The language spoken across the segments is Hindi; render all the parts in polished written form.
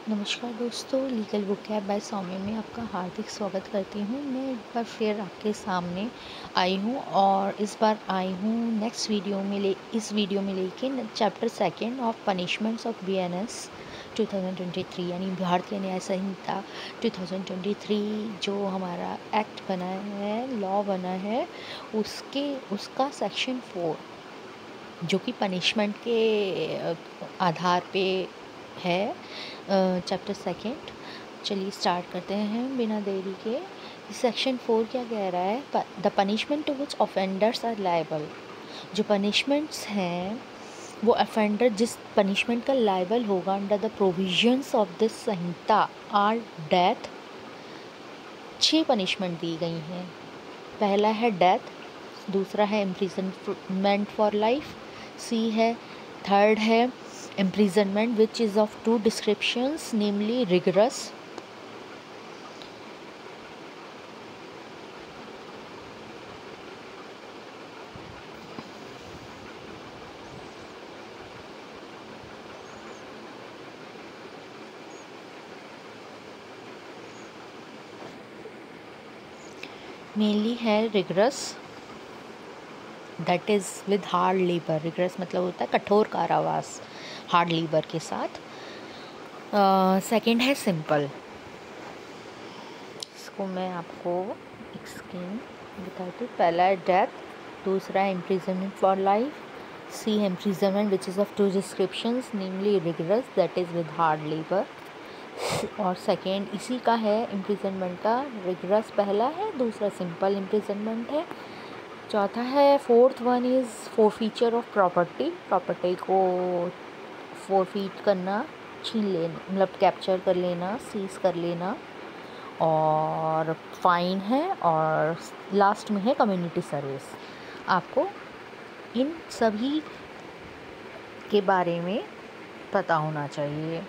नमस्कार दोस्तों, लीगल बुक कैब बाय सौम्य में आपका हार्दिक स्वागत करती हूँ। मैं एक बार फिर आपके सामने आई हूँ और इस बार आई हूँ नेक्स्ट वीडियो में इस वीडियो में लेके chapter second of punishments of BNS 2023 यानी भारतीय न्याय संहिता 2023 जो हमारा एक्ट बना है, लॉ बना है, उसका सेक्शन 4 जो कि पनिशमेंट के आधार पे है, चैप्टर सेकंड। चलिए स्टार्ट करते हैं बिना देरी के। सेक्शन 4 क्या कह रहा है? The punishment to which offenders are liable. जो पनिशमेंट्स हैं वो ऑफेंडर जिस पनिशमेंट का लायबल होगा under the provisions of this Sanhita are death. 6 punishment दी गई हैं। पहला है डेथ, दूसरा है इम्प्रिजनमेंट फॉर लाइफ, सी है, थर्ड है imprisonment which is of two descriptions, namely rigorous mainly है rigorous, that is with hard labour. rigorous मतलब होता है कठोर कारावास हार्ड लेबर के साथ। सेकंड है सिंपल, इसको मैं आपको एक स्कीम बताती हूँ। पहला है डेथ, दूसरा है इम्प्रिजनमेंट फॉर लाइफ, सी है imprisonment which is of two descriptions namely rigorous that is with hard labour, और सेकेंड इसी का है इम्प्रिजनमेंट का। रिगरस पहला है, दूसरा सिंपल इम्प्रिजनमेंट है। चौथा है, fourth one is forfeiture of property को फोरफीट करना, छीन लेना, मतलब कैप्चर कर लेना, सीज कर लेना, और फाइन है, और लास्ट में है कम्युनिटी सर्विस। आपको इन सभी के बारे में पता होना चाहिए।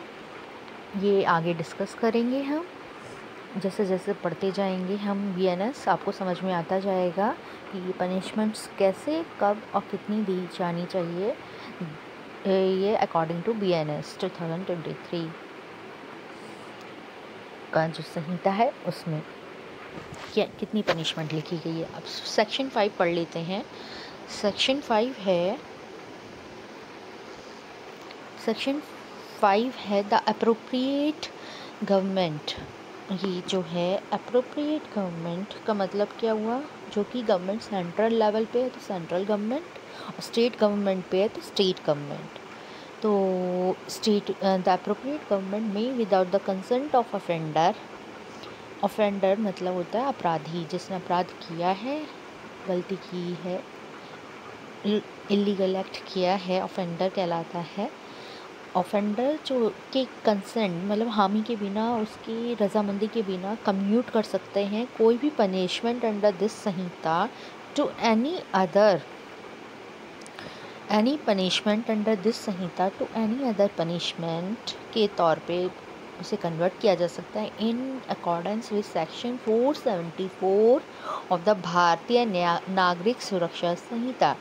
ये आगे डिस्कस करेंगे हम, जैसे जैसे पढ़ते जाएंगे हम बीएनएस, आपको समझ में आता जाएगा कि ये पनिशमेंट्स कैसे, कब और कितनी दी जानी चाहिए। ये अकॉर्डिंग टू बीएनएस 2023 का जो संहिता है उसमें क्या कितनी पनिशमेंट लिखी गई है। अब सेक्शन 5 पढ़ लेते हैं। सेक्शन 5 है द अप्रोप्रिएट गवर्नमेंट। ये जो है अप्रोप्रिएट गवर्नमेंट का मतलब क्या हुआ? जो कि गवर्नमेंट सेंट्रल लेवल पे है तो सेंट्रल गवर्नमेंट, और स्टेट गवर्नमेंट पे है तो स्टेट गवर्नमेंट। तो स्टेट द अप्रोप्रिएट गवर्नमेंट में without the consent of offender मतलब होता है अपराधी, जिसने अपराध किया है, गलती की है, इलीगल एक्ट किया है, ऑफेंडर कहलाता है। ऑफेंडर जो के कंसेंट मतलब हामी के बिना, उसकी रजामंदी के बिना कम्यूट कर सकते हैं कोई भी punishment under this Sanhita to any punishment under this Sanhita to any other punishment के तौर पे उसे कन्वर्ट किया जा सकता है in accordance with section 474 of the Bharatiya Nagarik सुरक्षा संहिता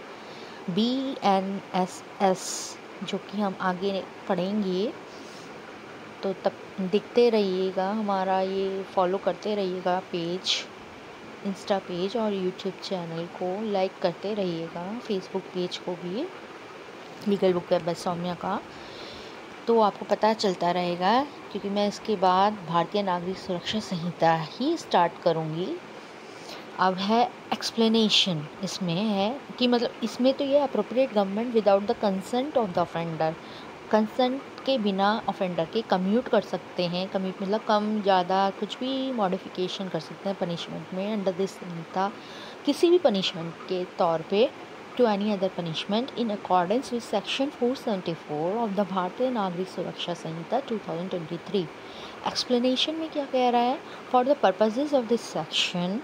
BNSS, जो कि हम आगे पढ़ेंगे। तो तब देखते रहिएगा, हमारा ये फॉलो करते रहिएगा पेज, इंस्टा पेज और यूट्यूब चैनल को लाइक करते रहिएगा, फेसबुक पेज को भी, legal book cab by Saumya का। तो आपको पता चलता रहेगा, क्योंकि मैं इसके बाद भारतीय नागरिक सुरक्षा संहिता ही स्टार्ट करूँगी। अब है एक्सप्लेनेशन, इसमें है कि मतलब इसमें तो ये appropriate government without the consent of the offender, consent के बिना ऑफेंडर के कम्यूट कर सकते हैं। कम्यूट मतलब कम ज़्यादा कुछ भी मॉडिफिकेशन कर सकते हैं पनिशमेंट में अंडर दिस संहिता, किसी भी पनिशमेंट के तौर पे to any other punishment in accordance with section 474 of the Bharatiya Nagarik सुरक्षा संहिता 2023। एक्सप्लेनेशन में क्या कह रहा है? For the purposes of this section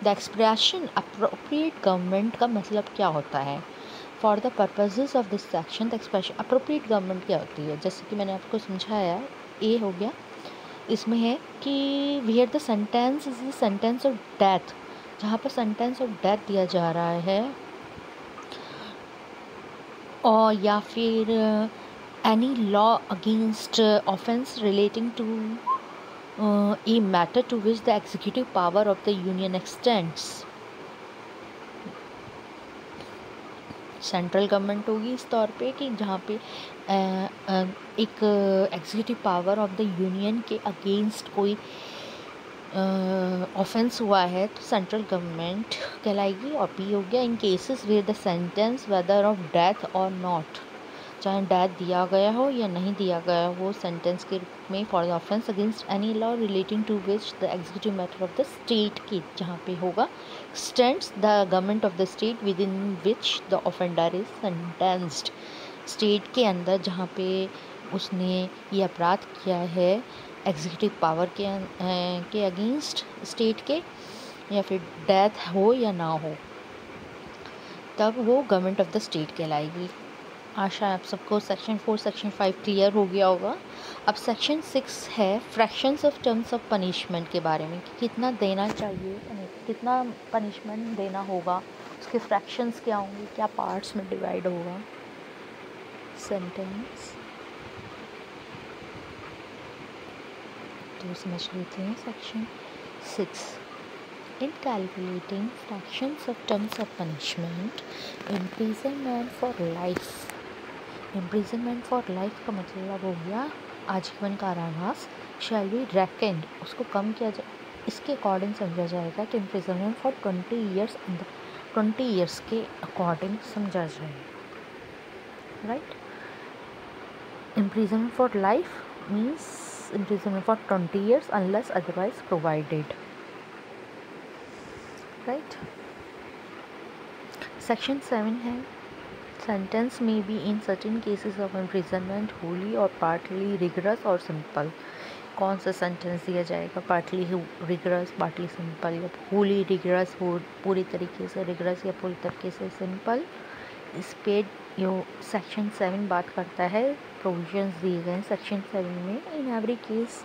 the expression appropriate government का मतलब क्या होता है? For the purposes of this section the expression appropriate government क्या होती है? जैसे कि मैंने आपको समझाया, ए हो गया, इसमें है कि where the sentence is the sentence of death, जहाँ पर सेंटेंस ऑफ डेथ दिया जा रहा है, और या फिर any law against offense relating to a matter to which the executive power of the union extends. Central government होगी इस तौर पे कि जहाँ पे एक executive power of the union के अगेंस्ट कोई ऑफेंस हुआ है तो सेंट्रल गवर्नमेंट कहलाएगी। और बी हो गया in cases where the sentence whether of death or not, चाहे डेथ दिया गया हो या नहीं दिया गया हो सेंटेंस के रूप में for the offence against any law relating to which the executive matter of the state की जहाँ पे होगा stands the government of the state within which the offender is sentenced. State के अंदर जहाँ पे उसने ये अपराध किया है एग्जीक्यूटिव पावर के अगेंस्ट स्टेट के, या फिर डेथ हो या ना हो, तब वो गवर्नमेंट ऑफ द स्टेट कहलाएगी। आशा है आप सबको सेक्शन 4 सेक्शन 5 क्लियर हो गया होगा। अब सेक्शन 6 है fractions of terms of punishment के बारे में कि कितना देना चाहिए, कितना पनिशमेंट देना होगा, उसके फ्रैक्शंस क्या होंगे, क्या पार्ट्स में डिवाइड होगा सेंटेंस। तो समझ लेते हैं section 6। In calculating fractions of terms of punishment, imprisonment for life, imprisonment for life का मतलब हो गया आजीवन कारावास, shall be reckoned, उसको कम किया जाए, इसके अकॉर्डिंग समझा जाएगा कि imprisonment for 20 years 20 years के अकॉर्डिंग समझा जाएगा, right? Imprisonment for life means imprisonment for 20 years unless otherwise provided, right? Section 7 है sentence may be in certain cases of imprisonment wholly or partly rigorous or simple। कौन सा सेंटेंस दिया जाएगा, पार्टली रिगरस, पार्टली सिंपल, या होली रिगरस हो पूरी तरीके से रिगरस, या पूरी तरीके से सिंपल। इस पे जो सेक्शन 7 बात करता है प्रोविजंस दिए गए हैं सेक्शन 7 में। इन every case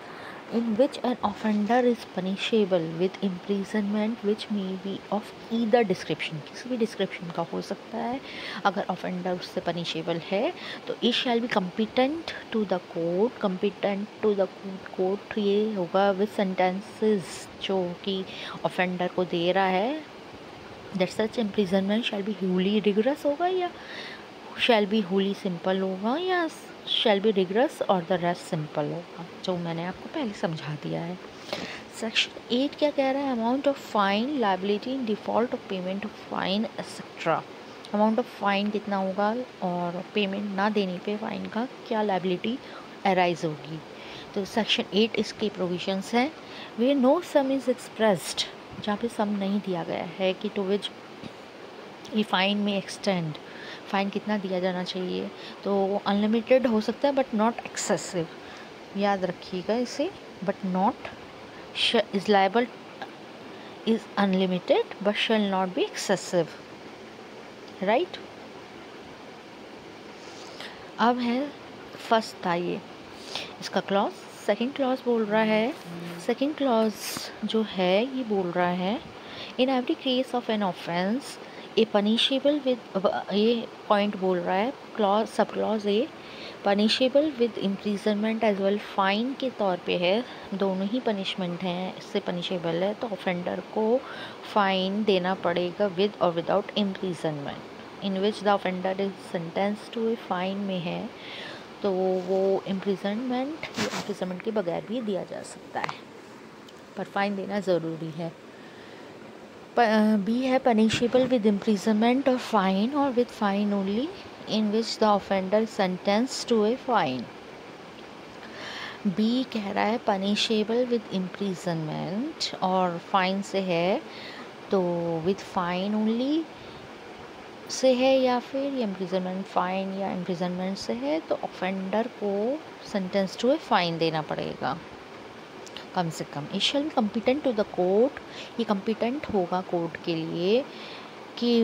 in which an offender is punishable with imprisonment which may be of either description, किसी भी डिस्क्रिप्शन का हो सकता है। अगर ऑफेंडर उससे पनिशेबल है तो it shall be competent to the court, competent to the court ये होगा विद सेंटेंसेस जो कि ऑफेंडर को दे रहा है। That such imprisonment shall be Holi rigorous होगा, या शैल बी होली सिंपल होगा, या शैल बी रिगरस और द रेस्ट सिंपल होगा, जो मैंने आपको पहले समझा दिया है। सेक्शन 8 क्या कह रहा है, amount of fine, liability in default of payment of fine etcetera. Amount of fine कितना होगा और पेमेंट ना देने पे फाइन का क्या लायबिलिटी अराइज होगी। तो सेक्शन 8 इसके प्रोविजंस हैं। वे नो सम इज़ एक्सप्रेस्ड, जहाँ पे सम नहीं दिया गया है कि टू विच ये फाइन में एक्सटेंड, फाइन कितना दिया जाना चाहिए, तो अनलिमिटेड हो सकता है बट नॉट एक्सेसिव, याद रखिएगा इसे। But not is liable is unlimited but shall not be excessive, right. अब है फर्स्ट था ये इसका क्लॉज। सेकंड क्लॉज बोल रहा है, सेकंड क्लॉज जो है ये बोल रहा है in every case of an offence A punishable with, ये पॉइंट बोल रहा है clause sub clause A punishable with imprisonment as well, fine के तौर पे है, दोनों ही पनिशमेंट हैं, इससे पनिशेबल है तो ऑफेंडर को फाइन देना पड़ेगा विद और without imprisonment. In which the offender is sentence to a fine में है तो वो इम्प्रिजनमेंट या इम्प्रिजनमेंट के बगैर भी दिया जा सकता है, पर फाइन देना ज़रूरी है। बी है पनिशेबल विद इम्प्रिजनमेंट और फाइन और with fine only in which the offender sentence to a fine. B कह रहा है पनिशेबल विद इम्प्रिजनमेंट और फाइन से है तो विद फाइन ओनली से है, या फिर इम्प्रिजनमेंट फाइन या इम्प्रिजनमेंट से है तो ऑफेंडर को सेंटेंस टू ए फाइन देना पड़ेगा कम से कम। It shall be competent to the court, ये कम्पिटेंट होगा कोर्ट के लिए कि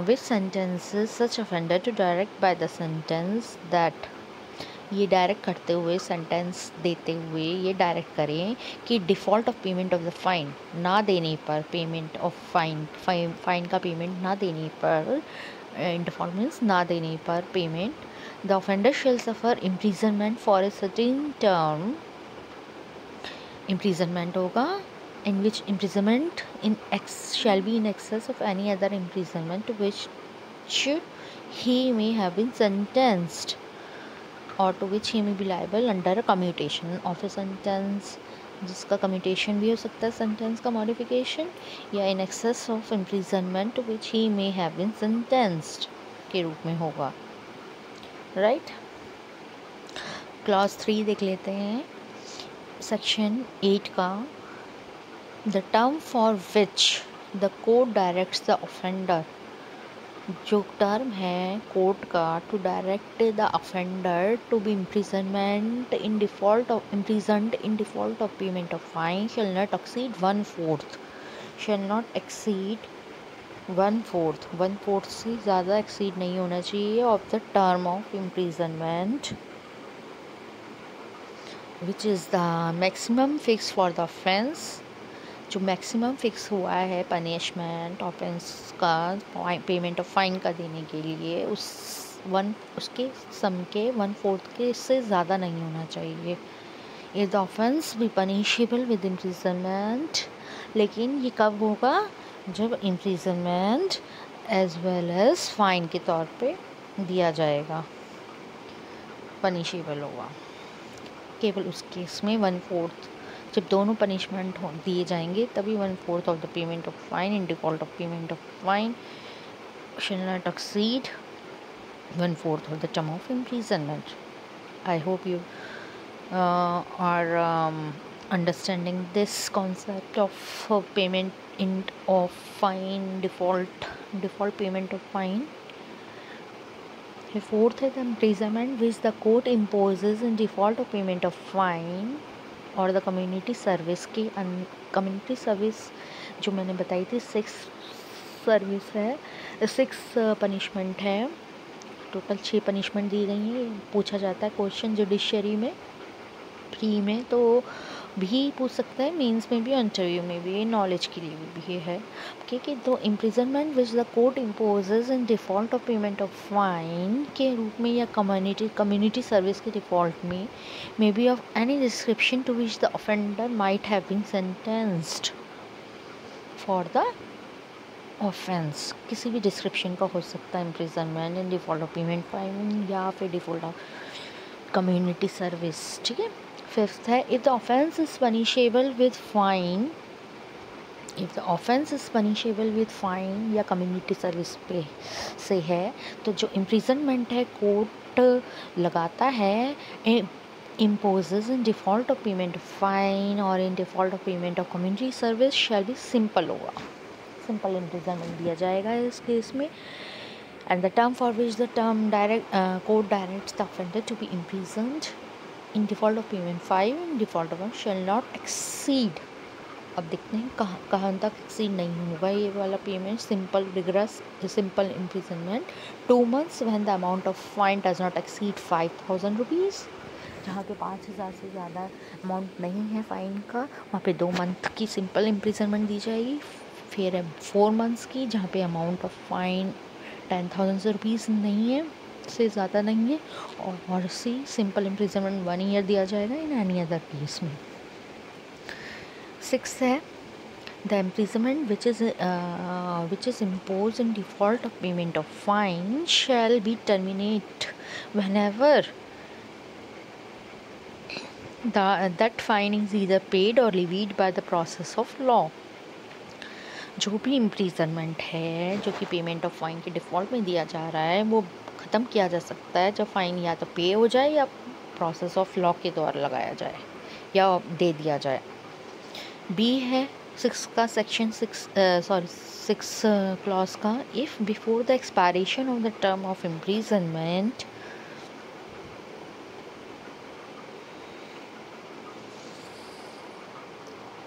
which sentences such offender to direct by the sentence that, ये डायरेक्ट करते हुए सेंटेंस देते हुए ये डायरेक्ट करें कि default of payment of the fine, ना देने पर पेमेंट ऑफ फाइन का पेमेंट ना देने पर, डिफ़ॉल्ट मीन्स ना देने पर payment the offender shall suffer imprisonment for a certain term, imprisonment होगा in which imprisonment shall be in excess of any other imprisonment to which he may have been sentenced or to which he may be liable under a commutation of a sentence, जिसका commutation भी हो सकता है sentence का modification, या in excess of imprisonment to which he may have been sentenced के रूप में होगा, right? क्लॉज 3 देख लेते हैं सेक्शन 8 का। The term for which the court directs the offender, जो टर्म है कोर्ट का to direct the offender to be imprisoned in default of payment of fine shall not exceed 1/4, shall not exceed 1/4, 1/4 से ज़्यादा एक्सीड नहीं होना चाहिए of the term of imprisonment which is the maximum fixed for the offence, जो मैक्सिमम फिक्स हुआ है पनिशमेंट ऑफेंस का पेमेंट ऑफ फाइन का देने के लिए, उसके सम के 1/4 के इससे ज़्यादा नहीं होना चाहिए। If the offence be punishable with imprisonment, लेकिन ये कब होगा, जब imprisonment as well as fine के तौर पे दिया जाएगा, पनिशेबल होगा। केवल उस केस में 1/4, जब दोनों पनिशमेंट दिए जाएंगे तभी 1/4 of the payment of fine in default of payment of fine shall not exceed 1/4 of the term of imprisonment. I hope you are understanding this concept of payment of fine, default payment of fine. Fourth है the imprisonment which the court imposes in default of payment of fine और द कम्युनिटी सर्विस की। कम्युनिटी सर्विस जो मैंने बताई थी 6 सर्विस है, 6 पनिशमेंट है, टोटल 6 पनिशमेंट दी गई हैं। पूछा जाता है क्वेश्चन जुडिशरी में, प्री में तो भी पूछ सकता है, मेंस में भी, इंटरव्यू में भी, नॉलेज के लिए भी है। क्योंकि दो imprisonment which the court imposes in default of payment of fine के रूप में या कम्युनिटी सर्विस के डिफ़ॉल्ट में may be of any description to which the offender might have been sentenced for the offence, किसी भी डिस्क्रिप्शन का हो सकता है imprisonment in default of payment fine या फिर डिफ़ॉल्ट ऑफ कम्युनिटी सर्विस। ठीक है। फिफ्थ है if the offence is punishable with fine, if the offence is punishable with fine या कम्युनिटी सर्विस पे से है तो जो इम्प्रिजनमेंट है कोर्ट लगाता है imposes in default of payment of fine or in default of payment of community service shall be simple होगा, सिंपल इम्प्रिजनमेंट दिया जाएगा इस केस में। and the term for which the court directs the offender to be imprisoned in default of payment 5 in default of shall not exceed, अब देखते हैं कहाँ तक एक्सीड नहीं होगा ये वाला payment, simple imprisonment 2 months when the amount of fine does not exceed 5,000 rupees, जहाँ पे 5,000 से ज़्यादा अमाउंट नहीं है फ़ाइन का, वहाँ पे 2 month की सिंपल इम्प्रिजनमेंट दी जाएगी। फिर 4 months की जहाँ पे अमाउंट ऑफ फाइन 10,000 रुपीज़ नहीं है, से ज़्यादा नहीं है, और सिंपल इम्प्रिजनमेंट 1 year दिया जाएगा इन एनी अदर केस में। 6 है the imprisonment which is imposed in default of payment of fine shall be terminate whenever that fine is either paid or levied by the process of law। जो भी इम्प्रिजनमेंट है जो कि पेमेंट ऑफ फाइन के डिफ़ॉल्ट में दिया जा रहा है वो ख़त्म किया जा सकता है जब फाइन या तो पे हो जाए या प्रोसेस ऑफ लॉ के द्वारा लगाया जाए या दे दिया जाए। बी है 6 का सेक्शन 6 क्लॉज का if before the expiration of the term of imprisonment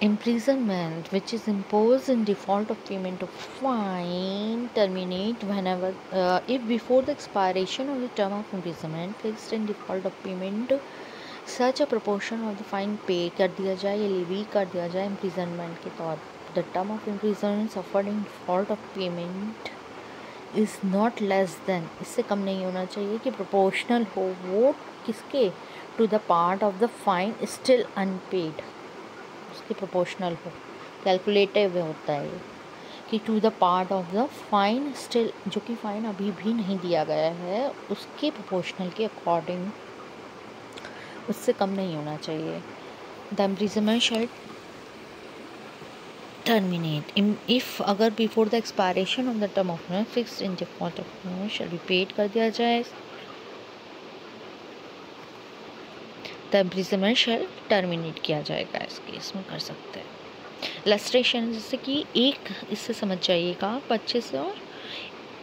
imprisonment which is imposed in default of payment of fine terminate whenever if before the expiration of the term of imprisonment fixed in default of payment such a proportion of the fine pay कर दिया जाए या levy कर दिया जाए imprisonment के तौर the term of imprisonment suffered in default of payment is not less than, इससे कम नहीं होना चाहिए कि प्रोपोर्शनल हो वो किसके, to the part of the fine still unpaid, उसके प्रोपोर्शनल हो। कैलकुलेटिव होता है ये कि to the part of the fine still, जो कि फ़ाइन अभी भी नहीं दिया गया है उसके प्रोपोर्शनल के अकॉर्डिंग, उससे कम नहीं होना चाहिए। The imprisonment shall terminate if, अगर before the expiration of the term of fixed in default of shall be paid कर दिया जाए, द इम्प्रिजनमेंट शैल टर्मिनेट किया जाएगा, इस केस में कर सकते हैं। लस्ट्रेशन, जैसे कि एक, इससे समझ जाइएगा आप अच्छे से, और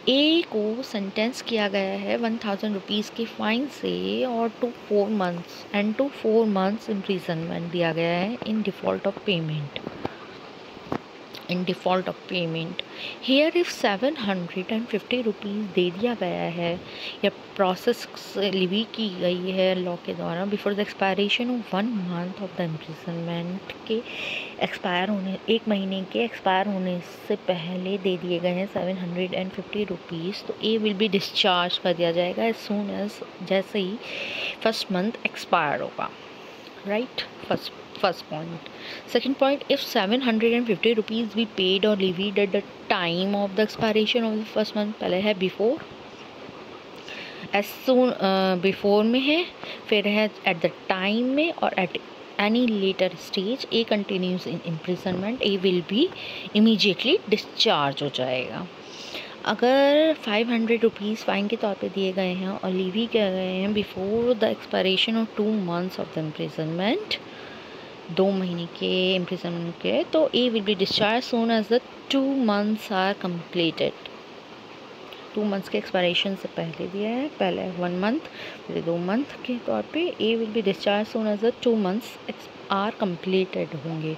ए को सेंटेंस किया गया है 1000 रुपीज़ के फाइन से और 4 मंथ्स एंड 4 मंथ्स इम्प्रिजनमेंट दिया गया है in default of payment, in default of payment. Here if 750 rupees दे दिया गया है या प्रोसेस लिवी की गई है लॉ के द्वारा before the expiration of 1 month of the imprisonment के एक्सपायर होने, 1 महीने के एक्सपायर होने से पहले दे दिए गए हैं 750 रुपीज़, तो ए विल बी डिस्चार्ज कर दिया जाएगा एज सून एज, जैसे ही फर्स्ट मंथ एक्सपायर होगा, right. First point. Second point, if 750 rupees be paid or levied at the time of the expiration of the first month, पहले है before, as soon before में है, फिर है at the time में, और at any later stage A continues in imprisonment, A will be immediately discharge हो जाएगा। अगर 500 रुपीज़ फ़ाइन के तौर पे दिए गए हैं और लीवी किए गए हैं before the expiration of 2 months of the imprisonment, 2 महीने के इम्प्रिजनमेंट के, तो A will be discharge soon as the 2 months are completed. 2 months के एक्सपायरेशन से पहले दिया है, पहले 1 मंथ, फिर 2 मंथ के तौर पे A will be discharge soon as the 2 months are completed होंगे।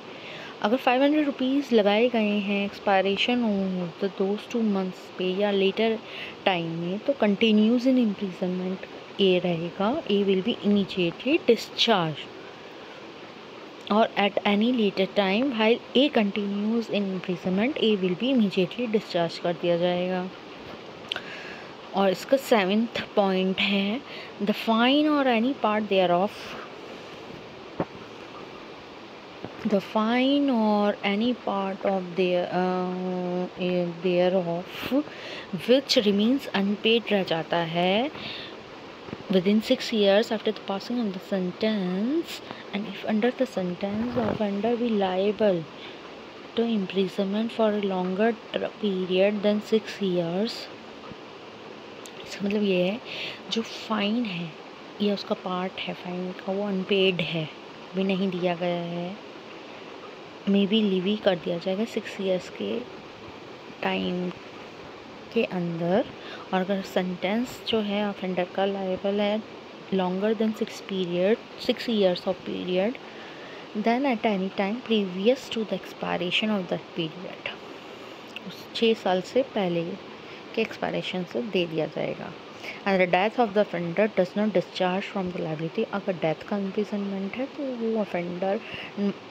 अगर 500 रुपीज़ लगाए गए हैं expiration of the those 2 months पे या लेटर टाइम में, तो कंटिन्यूज इन इम्प्रिजनमेंट ए रहेगा, A will be immediately discharge, और at any later time while A continues in imprisonment A will be immediately discharge कर दिया जाएगा। और इसका 7th पॉइंट है द फाइन और any part thereof, the fine or any part of thereof which remains unpaid रह जाता है within 6 years after the passing of the sentence, and if under the sentence the offender be liable to imprisonment for a longer period than 6 years, इसका मतलब ये है जो फाइन है या उसका पार्ट है फाइन का वो अनपेड है, भी नहीं दिया गया है, मे बी लिवी कर दिया जाएगा 6 इयर्स के टाइम के अंदर, और अगर सेंटेंस जो है ऑफेंडर का लायबल है longer than 6 years of period, then at any time previous to the expiration of that period, उस 6 साल से पहले के एक्सपायरेशन से दे दिया जाएगा। And the death of the offender does not discharge from the liability, अगर डेथ का इम्प्रिजनमेंट है तो वो ऑफेंडर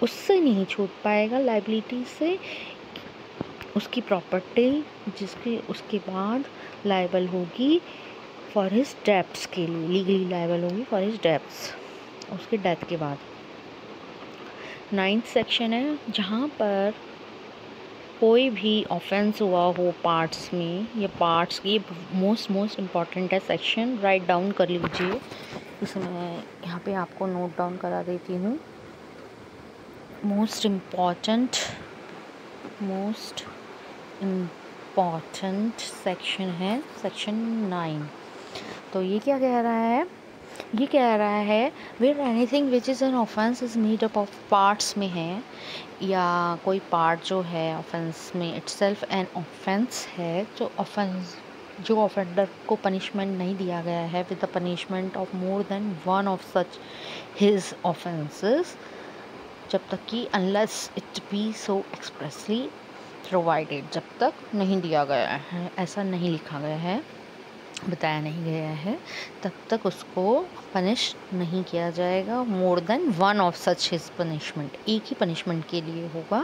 उससे नहीं छूट पाएगा लायबिलिटी से, उसकी प्रॉपर्टी जिसकी उसके बाद लायबल होगी फॉर हिज डेब्ट्स के लिए, लीगली लायबल होगी फॉर हिज डेब्ट्स उसके डेथ के बाद। 9th सेक्शन है जहाँ पर कोई भी ऑफेंस हुआ हो पार्ट्स में, ये पार्ट्स की मोस्ट इम्पॉर्टेंट है सेक्शन, राइट डाउन कर लीजिए, इसमें यहाँ पे आपको नोट डाउन करा देती हूँ। मोस्ट इम्पॉर्टेंट सेक्शन है सेक्शन 9। तो ये क्या कह रहा है, ये कह रहा है wear anything which is an offence is made up of parts में है, या कोई पार्ट जो है ऑफेंस में इटसेल्फ एन ऑफेंस है, जो ऑफेंडर को पनिशमेंट नहीं दिया गया है with the punishment of more than one of such his offences, जब तक कि unless it be so expressly provided, जब तक नहीं दिया गया है, ऐसा नहीं लिखा गया है, बताया नहीं गया है, तब तक उसको पनिश नहीं किया जाएगा मोर than one of such his punishment, एक ही पनिशमेंट के लिए होगा,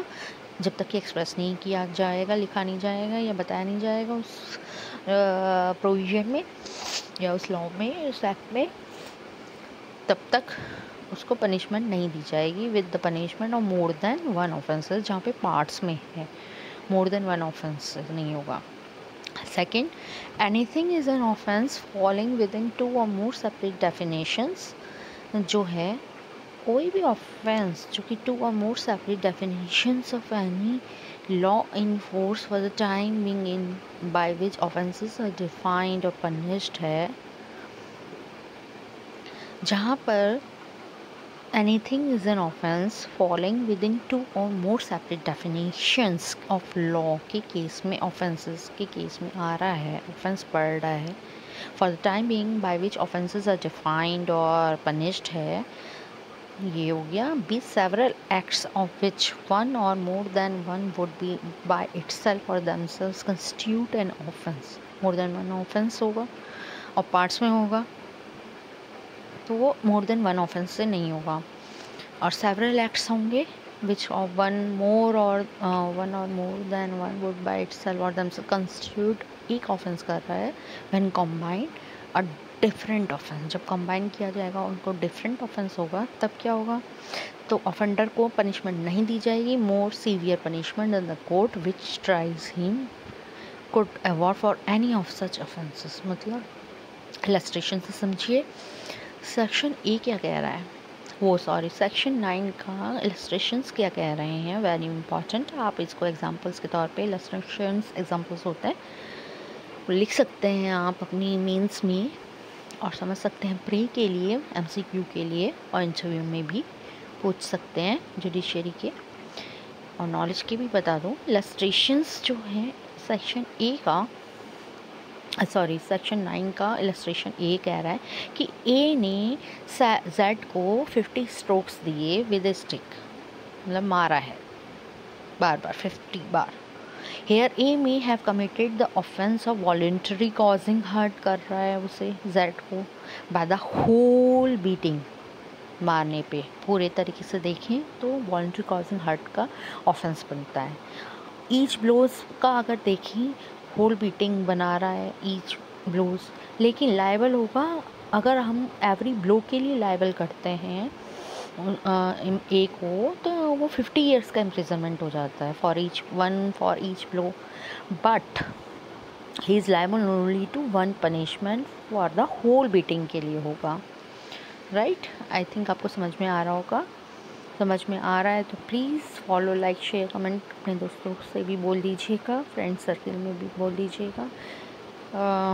जब तक कि एक्सप्रेस नहीं किया जाएगा, लिखा नहीं जाएगा या बताया नहीं जाएगा उस प्रोविज़न में या उस लॉ में, उस एक्ट में, तब तक उसको पनिशमेंट नहीं दी जाएगी with the punishment of more than one offences, जहाँ पे पार्ट्स में है मोर देन वन ऑफेंसेस नहीं होगा। Second, anything is an offence falling within 2 or more separate definitions, जो है कोई भी ऑफेंस जो कि 2 or more separate definitions of any law in force for the time being in by which offences are defined or punished है, जहाँ पर anything is an offence falling within 2 or more separate definitions of law के केस में, ऑफेंसेस के केस में आ रहा है, ऑफेंस पड़ रहा है, for the time being by which offences are defined or punished है, ये हो गया। B several acts of which one or more than one would be by itself or themselves constitute an offence, more than one offence होगा और पार्ट्स में होगा तो वो मोर देन वन ऑफेंस से नहीं होगा। और सेवरल एक्ट्स होंगे which of one or more than one would buy itself or themselves constitute, एक ऑफेंस कर रहा है when combined a different offence, जब कंबाइन किया जाएगा उनको डिफरेंट ऑफेंस होगा तब क्या होगा, तो ऑफेंडर को पनिशमेंट नहीं दी जाएगी, more severe punishment than the court which tries him could award for any of such offences. मतलब इलस्ट्रेशन से समझिए सेक्शन ए क्या कह रहा है, सेक्शन 9 का इलस्ट्रेशंस क्या कह रहे हैं, वेरी इंपॉर्टेंट। आप इसको एग्जांपल्स के तौर पे, इलस्ट्रेशंस एग्जांपल्स होते हैं, लिख सकते हैं आप अपनी मीन्स में और समझ सकते हैं प्री के लिए, एमसीक्यू के लिए और इंटरव्यू में भी पूछ सकते हैं जुडिशरी के। और नॉलेज की भी बता दूँ, इलस्ट्रेशंस जो है सेक्शन 9 का इलस्ट्रेशन ए कह रहा है कि ए ने जेड को 50 स्ट्रोक्स दिए विद ए स्टिक, मतलब मारा है बार बार 50 बार। Here A may have committed the offence of voluntary causing hurt, कर रहा है उसे जेड को बाय द होल बीटिंग, मारने पे पूरे तरीके से देखें तो वॉलेंटरी कॉजिंग हर्ट का ऑफेंस बनता है। ईच ब्लोज का अगर देखें, होल बीटिंग बना रहा है ईच ब्लोज, लेकिन लायबल होगा अगर हम एवरी ब्लो के लिए लायबल करते हैं ए को, तो वो 50 ईयर्स का इम्प्रिजनमेंट हो जाता है for each blow, but he is liable only to one punishment for the whole beating के लिए होगा। राइट, आई थिंक आपको समझ में आ रहा होगा। समझ में आ रहा है तो please follow, like, share, comment अपने दोस्तों से भी बोल दीजिएगा, फ्रेंड सर्किल में भी बोल दीजिएगा,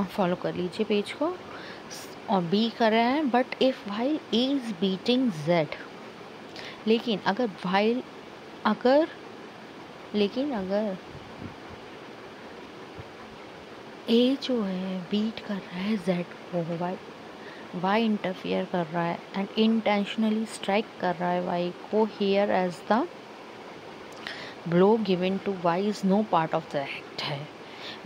फॉलो कर लीजिए पेज को। और बी कर रहा है but if while A is beating Z, लेकिन अगर ए जो है बीट कर रहा है जेड को, वाई इंटरफियर कर रहा है एंड इंटेंशनली स्ट्राइक कर रहा है वाई को, here as the blow given to Y is no part of the act है,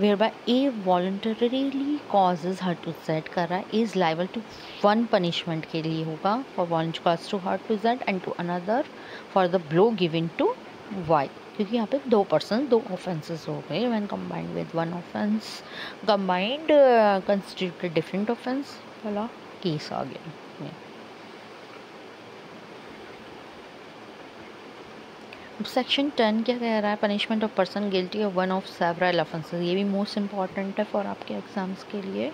where by A voluntarily causes hurt to Z कर रहा है, is liable to one punishment के लिए होगा for voluntary cause to hurt to Z and to another for the blow given to Y, क्योंकि यहाँ पे दो ऑफेंसेस हो गए when combined with one offence, combined constitute different offence वाला केस आ गया। सेक्शन 10 क्या कह रहा है, punishment of person guilty of one of several offences, ये भी मोस्ट इम्पॉर्टेंट है फॉर आपके एग्जाम्स के लिए।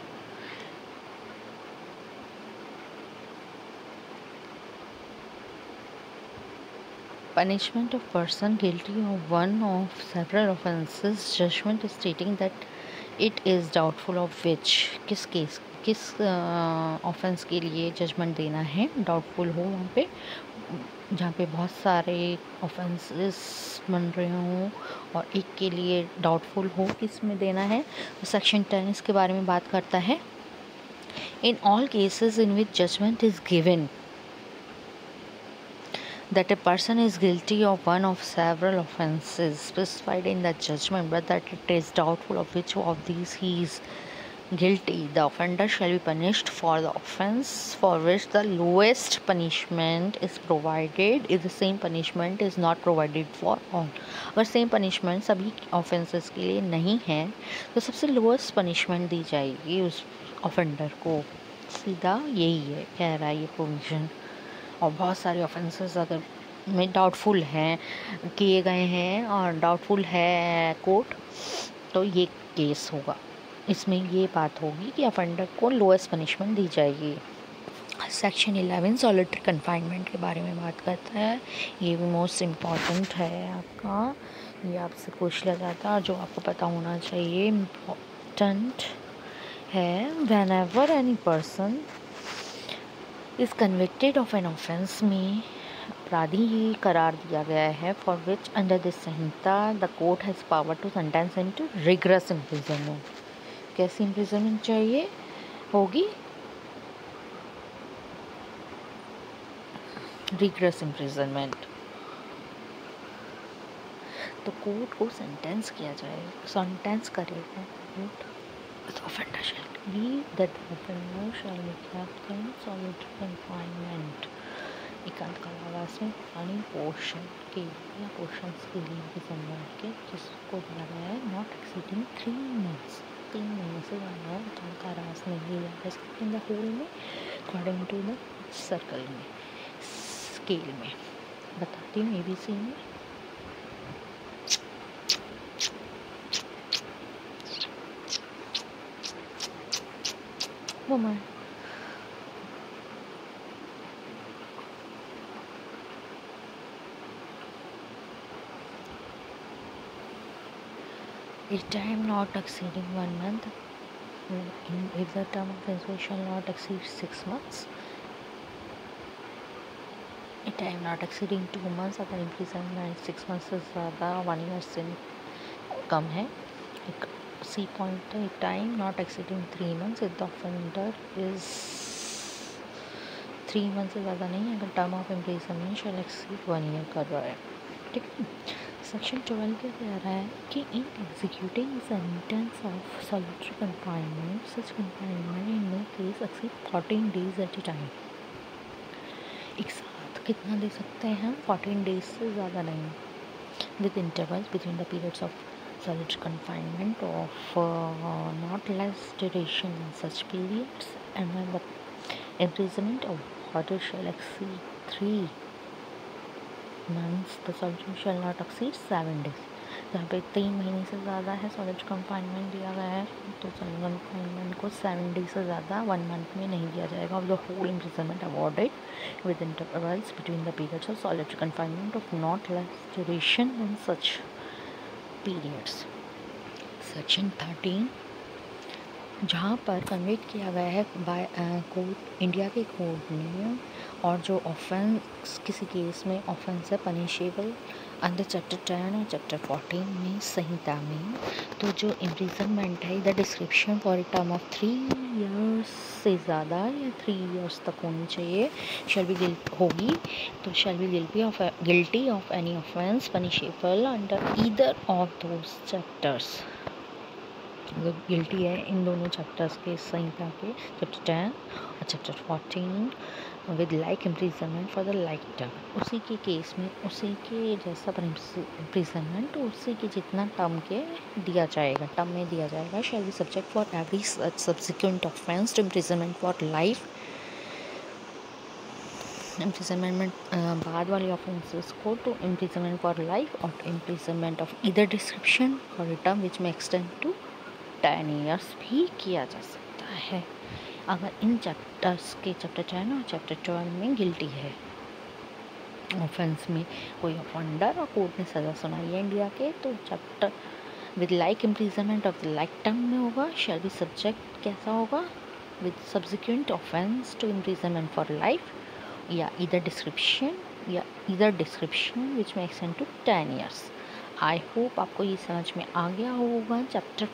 punishment of person guilty of one of several offences, judgment stating that it is doubtful of which, किस ऑफेंस के लिए जजमेंट देना है, डाउटफुल हो वहाँ पे, जहाँ पे बहुत सारे ऑफेंसेस बन रहे हों और एक के लिए डाउटफुल हो किस में देना है, तो सेक्शन 10 इसके बारे में बात करता है। In all cases in which judgment is given that a person is guilty of one of several offences specified in the judgment, but that it is doubtful of which of these he is guilty, the offender shall be punished for the offense for which the lowest punishment is provided if the same punishment is not provided for all. अगर सेम पनिशमेंट सभी ऑफेंसेस के लिए नहीं है तो सबसे लोएस्ट पनिशमेंट दी जाएगी उस ऑफेंडर को। सीधा यही है कह रहा है ये प्रोविज़न। और बहुत सारे ऑफेंसेस अगर में डाउटफुल हैं किए गए हैं और डाउटफुल है कोर्ट, तो ये केस होगा, इसमें ये बात होगी कि ऑफेंडर को लोएस्ट पनिशमेंट दी जाएगी। सेक्शन 11 सॉलिटरी कन्फाइनमेंट के बारे में बात करता है। ये भी मोस्ट इम्पॉर्टेंट है आपका, ये आपसे पूछ लिया जाता है और जो आपको पता होना चाहिए, इम्पॉर्टेंट है। Whenever any person is convicted of an offence में अपराधी ही करार दिया गया है for which under this Sanhita the court has power to sentence into rigorous imprisonment. कैसी इम्प्रिजनमेंट चाहिए होगी? Rigorous imprisonment. तो कोर्ट को सेंटेंस किया जाएगा, सेंटेंस करेगा court. The offender shall be that the offender shall be kept in solitary confinement, एकांत कारावास में पुरानी पोर्शन के या पोर्शंस के लिए इम्प्रिजनमेंट के जिसको दिया गया है नॉट एक्सीडिंग 3 months, 3 महीने से ज़्यादा एकांत कारावास में लिया जा सकता इन द होल में अकॉर्डिंग टू द सर्कल में स्केल में। बताती हूँ ABC में। woman, a time not exceeding 1 month, if the term of offence shall not exceed 6 months, a time not exceeding 2 months, अगर इम्प्रिजनमेंट 6 months से ज़्यादा 1 year से कम है। एक सी पॉइंट है, time not exceeding 3 months if the offender is 3 months से ज़्यादा नहीं है अगर term of imprisonment shall exceed 1 year कर रहा है। ठीक है। सेक्शन 12 क्या कह रहा है कि in executing sentence of solitary confinement such confinement in no case exceed 14 days at a time. एक साथ कितना दे सकते हैं हम? 14 days से ज़्यादा नहीं, with intervals between the periods of solitary confinement of not less duration than such periods, and when the imprisonment of order shall exceed 3 months, the solitary shall not exceed 7 days। जहाँ पे 3 महीने से ज़्यादा है solitary confinement दिया गया है, तो solitary confinement को 7 days से ज़्यादा 1 month में नहीं दिया जाएगा। of the whole imprisonment awarded with intervals between the periods of solitary confinement of not less duration than such periods। Section 13 जहाँ पर कन्विक्ट किया गया है बाय कोर्ट, इंडिया के कोर्ट ने, और जो ऑफेंस किसी केस में ऑफेंस है पनिशेबल अंडर चैप्टर 10 और चैप्टर 14 में संहिता में, तो जो इम्प्रिजनमेंट है इधर description for a term of 3 years से ज़्यादा या 3 years तक होनी चाहिए शैल बी होगी। तो shall be guilty of any offence punishable under either of those chapters. अगर गिल्टी है इन दोनों चैप्टर्स के संहिता के, चैप्टर 10 और chapter 14, with like imprisonment for the like term, उसी के केस में उसी के जैसा इम्प्रिजनमेंट उसी के जितना टर्म के दिया जाएगा, टर्म में दिया जाएगा। Shall be subject for every subsequent offence to imprisonment for life. Imprisonment बाद वाले ऑफेंसेस को टू इम्प्रिजनमेंट फॉर लाइफ और imprisonment of either description for a term which में एक्सटेंड टू 10 years भी किया जा सकता है अगर इन चैप्टर्स के चैप्टर 10 और चैप्टर 12 में गिल्टी है ऑफेंस में कोई ऑफेंडर और कोर्ट ने सज़ा सुनाई है इंडिया के, तो chapter with like imprisonment of the like term में होगा। शैल बी सब्जेक्ट कैसा होगा? With subsequent offence to imprisonment for life या ईदर डिस्क्रिप्शन विच में extend to 10 years। I hope आपको ये समझ में आ गया होगा। Chapter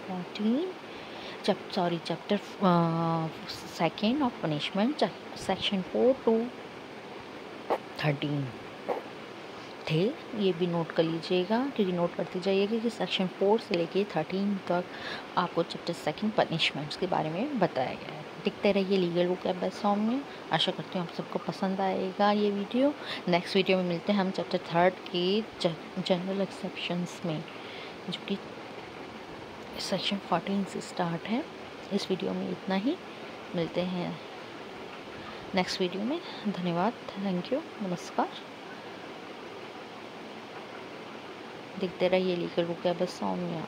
2 of punishment section 4 to 13। थे, ये भी नोट कर लीजिएगा, क्योंकि नोट करते जाइएगा कि सेक्शन 4 से लेके 13 तक आपको चैप्टर 2 पनिशमेंट्स के बारे में बताया गया है। देखते रहिए लीगल वोकैबुलरी सॉन्ग। आशा करती हूँ आप सबको पसंद आएगा ये वीडियो। नेक्स्ट वीडियो में मिलते हैं हम चैप्टर 3 के जनरल एक्सेप्शंस में, जो कि सेक्शन 14 से स्टार्ट है। इस वीडियो में इतना ही, मिलते हैं नेक्स्ट वीडियो में। धन्यवाद, थैंक यू, नमस्कार। देखते रहिए लीगल वोकैबुलरी सॉन्ग।